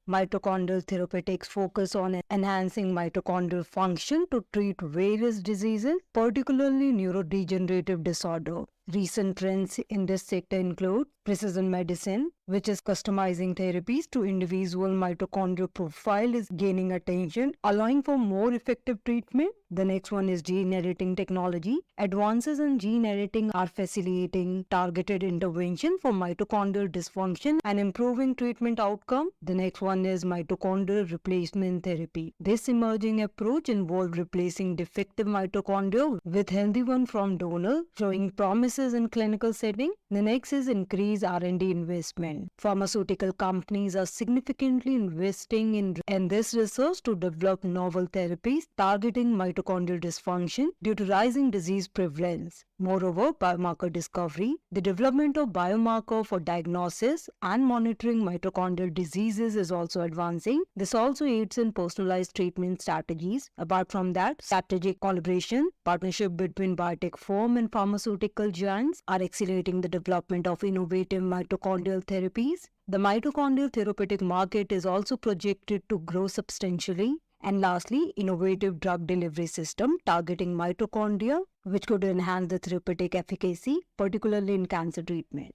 Mitochondrial therapeutics focus on enhancing mitochondrial function to treat various diseases, particularly neurodegenerative disorder. Recent trends in this sector include precision medicine, which is customizing therapies to individual mitochondrial profile is gaining attention, allowing for more effective treatment. The next one is gene editing technology. Advances in gene editing are facilitating targeted intervention for mitochondrial dysfunction and improving treatment outcome. The next one is mitochondrial replacement therapy. This emerging approach involves replacing defective mitochondria with healthy one from donor, showing promises in clinical setting. The next is increased R&D investment. Pharmaceutical companies are significantly investing in this research to develop novel therapies targeting mitochondrial dysfunction due to rising disease prevalence. Moreover, biomarker discovery, the development of biomarker for diagnosis and monitoring mitochondrial diseases is also advancing. This also aids in personalized treatment strategies. Apart from that, strategic collaboration, partnership between biotech firm and pharmaceutical giants are accelerating the development of innovative mitochondrial therapies. The mitochondrial therapeutic market is also projected to grow substantially. And lastly, innovative drug delivery system targeting mitochondria, which could enhance the therapeutic efficacy, particularly in cancer treatment.